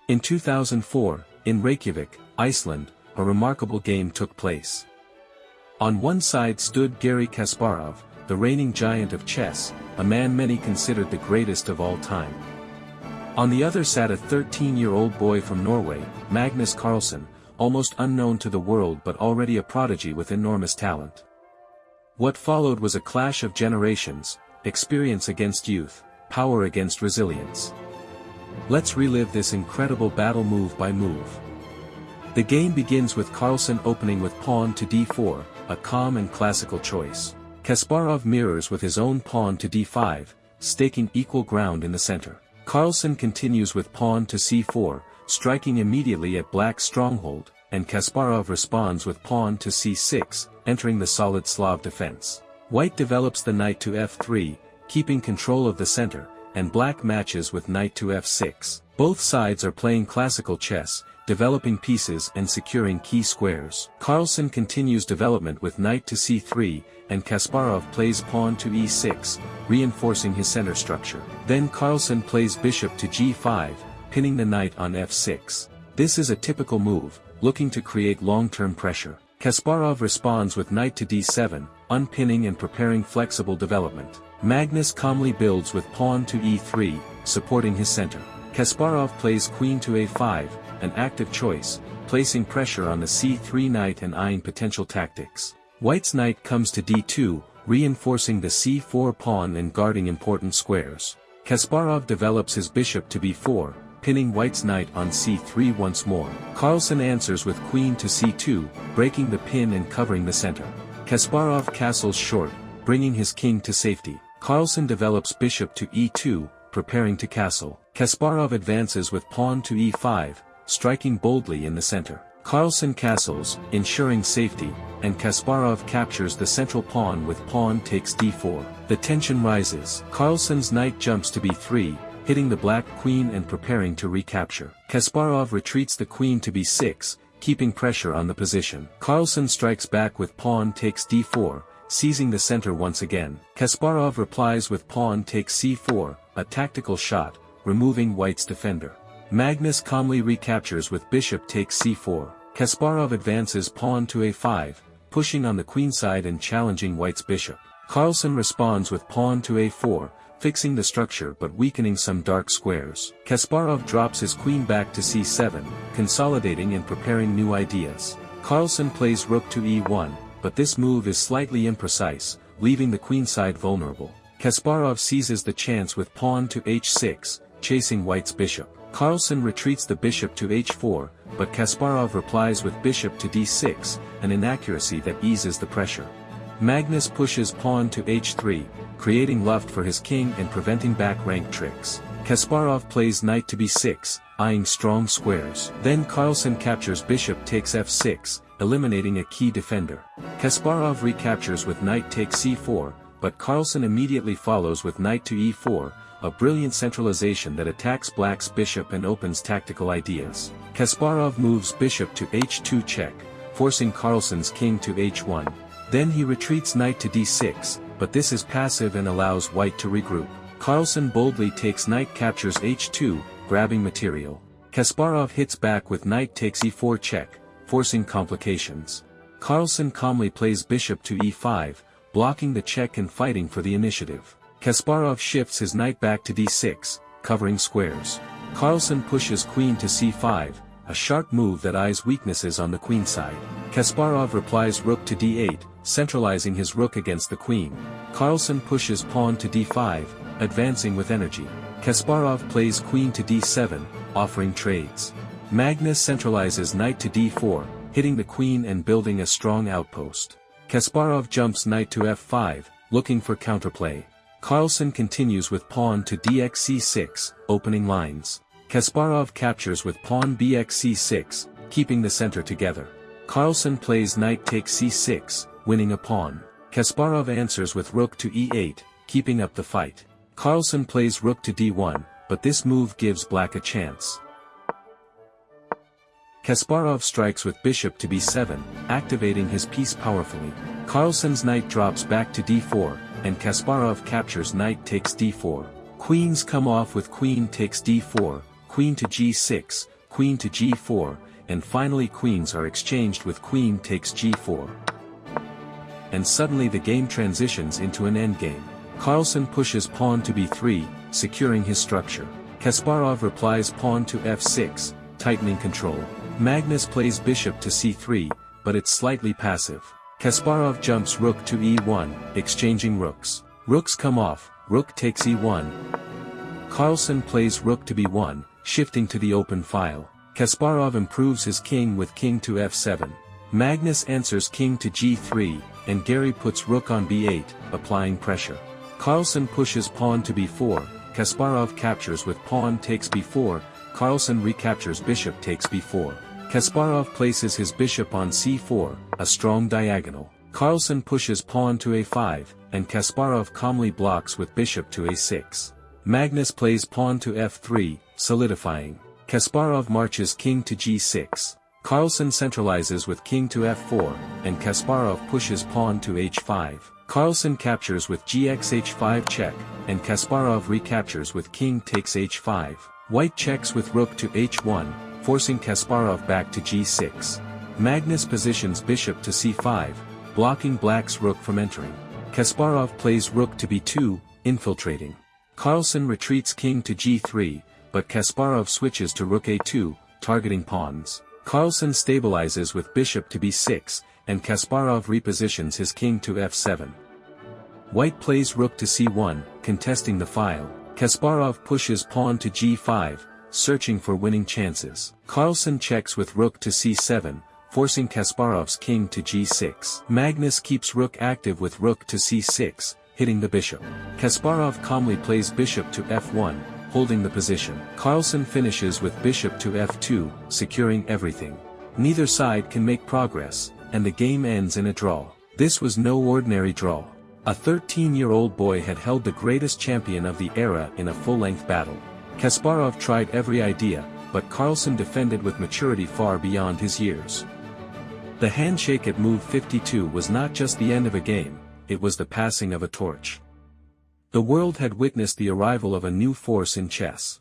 In 2004, in Reykjavik, Iceland, a remarkable game took place. On one side stood Garry Kasparov, the reigning giant of chess, a man many considered the greatest of all time. On the other sat a 13-year-old boy from Norway, Magnus Carlsen, almost unknown to the world but already a prodigy with enormous talent. What followed was a clash of generations, experience against youth, power against resilience. Let's relive this incredible battle move by move. The game begins with Carlsen opening with pawn to d4, a calm and classical choice. Kasparov mirrors with his own pawn to d5, staking equal ground in the center. Carlsen continues with pawn to c4, striking immediately at black's stronghold, and Kasparov responds with pawn to c6, entering the solid Slav defense. White develops the knight to f3, keeping control of the center, and black matches with knight to f6. Both sides are playing classical chess, developing pieces and securing key squares. Carlsen continues development with knight to c3, and Kasparov plays pawn to e6, reinforcing his center structure. Then Carlsen plays bishop to g5, pinning the knight on f6. This is a typical move, looking to create long-term pressure. Kasparov responds with knight to d7, unpinning and preparing flexible development. Magnus calmly builds with pawn to e3, supporting his center. Kasparov plays queen to a5, an active choice, placing pressure on the c3 knight and eyeing potential tactics. White's knight comes to d2, reinforcing the c4 pawn and guarding important squares. Kasparov develops his bishop to b4, pinning White's knight on c3 once more. Carlsen answers with queen to c2, breaking the pin and covering the center. Kasparov castles short, bringing his king to safety. Carlsen develops bishop to e2, preparing to castle. Kasparov advances with pawn to e5, striking boldly in the center. Carlsen castles, ensuring safety, and Kasparov captures the central pawn with pawn takes d4. The tension rises. Carlsen's knight jumps to b3, hitting the black queen and preparing to recapture. Kasparov retreats the queen to b6, keeping pressure on the position. Carlsen strikes back with pawn takes d4, seizing the center once again. Kasparov replies with pawn takes c4, a tactical shot, removing White's defender. Magnus calmly recaptures with bishop takes c4. Kasparov advances pawn to a5, pushing on the queenside and challenging White's bishop. Carlsen responds with pawn to a4, fixing the structure but weakening some dark squares. Kasparov drops his queen back to c7, consolidating and preparing new ideas. Carlsen plays rook to e1, but this move is slightly imprecise, leaving the queenside vulnerable. Kasparov seizes the chance with pawn to h6, chasing White's bishop. Carlsen retreats the bishop to h4, but Kasparov replies with bishop to d6, an inaccuracy that eases the pressure. Magnus pushes pawn to h3, creating luft for his king and preventing back-rank tricks. Kasparov plays knight to b6, eyeing strong squares. Then Carlsen captures bishop takes f6, eliminating a key defender. Kasparov recaptures with knight takes c4, but Carlsen immediately follows with knight to e4, a brilliant centralization that attacks black's bishop and opens tactical ideas. Kasparov moves bishop to h2 check, forcing Carlsen's king to h1. Then he retreats knight to d6, but this is passive and allows White to regroup. Carlsen boldly takes knight captures h2, grabbing material. Kasparov hits back with knight takes e4 check, forcing complications. Carlsen calmly plays bishop to e5, blocking the check and fighting for the initiative. Kasparov shifts his knight back to d6, covering squares. Carlsen pushes queen to c5, a sharp move that eyes weaknesses on the queenside. Kasparov replies rook to d8, centralizing his rook against the queen. Carlsen pushes pawn to d5, advancing with energy. Kasparov plays queen to d7, offering trades. Magnus centralizes knight to d4, hitting the queen and building a strong outpost. Kasparov jumps knight to f5, looking for counterplay. Carlsen continues with pawn to dxc6, opening lines. Kasparov captures with pawn bxc6, keeping the center together. Carlsen plays knight takes c6, winning a pawn. Kasparov answers with rook to e8, keeping up the fight. Carlsen plays rook to d1, but this move gives black a chance. Kasparov strikes with bishop to b7, activating his piece powerfully. Carlsen's knight drops back to d4, and Kasparov captures knight takes d4. Queens come off with queen takes d4, queen to g6, queen to g4, and finally queens are exchanged with queen takes g4. And suddenly the game transitions into an endgame. Carlsen pushes pawn to b3, securing his structure. Kasparov replies pawn to f6, tightening control. Magnus plays bishop to c3, but it's slightly passive. Kasparov jumps rook to e1, exchanging rooks. Rooks come off, rook takes e1. Carlsen plays rook to b1, shifting to the open file. Kasparov improves his king with king to f7. Magnus answers king to g3, and Garry puts rook on b8, applying pressure. Carlsen pushes pawn to b4, Kasparov captures with pawn takes b4, Carlsen recaptures bishop takes b4. Kasparov places his bishop on c4, a strong diagonal. Carlsen pushes pawn to a5, and Kasparov calmly blocks with bishop to a6. Magnus plays pawn to f3, solidifying. Kasparov marches king to g6. Carlsen centralizes with king to f4, and Kasparov pushes pawn to h5. Carlsen captures with gx-h5 check, and Kasparov recaptures with king takes h5. White checks with rook to h1, forcing Kasparov back to g6. Magnus positions bishop to c5, blocking black's rook from entering. Kasparov plays rook to b2, infiltrating. Carlsen retreats king to g3, but Kasparov switches to rook a2, targeting pawns. Carlsen stabilizes with bishop to b6, and Kasparov repositions his king to f7. White plays rook to c1, contesting the file. Kasparov pushes pawn to g5, searching for winning chances. Carlsen checks with rook to c7, forcing Kasparov's king to g6. Magnus keeps rook active with rook to c6, hitting the bishop. Kasparov calmly plays bishop to f1, holding the position. Carlsen finishes with bishop to f2, securing everything. Neither side can make progress, and the game ends in a draw. This was no ordinary draw. A 13-year-old boy had held the greatest champion of the era in a full-length battle. Kasparov tried every idea, but Carlsen defended with maturity far beyond his years. The handshake at move 52 was not just the end of a game, it was the passing of a torch. The world had witnessed the arrival of a new force in chess.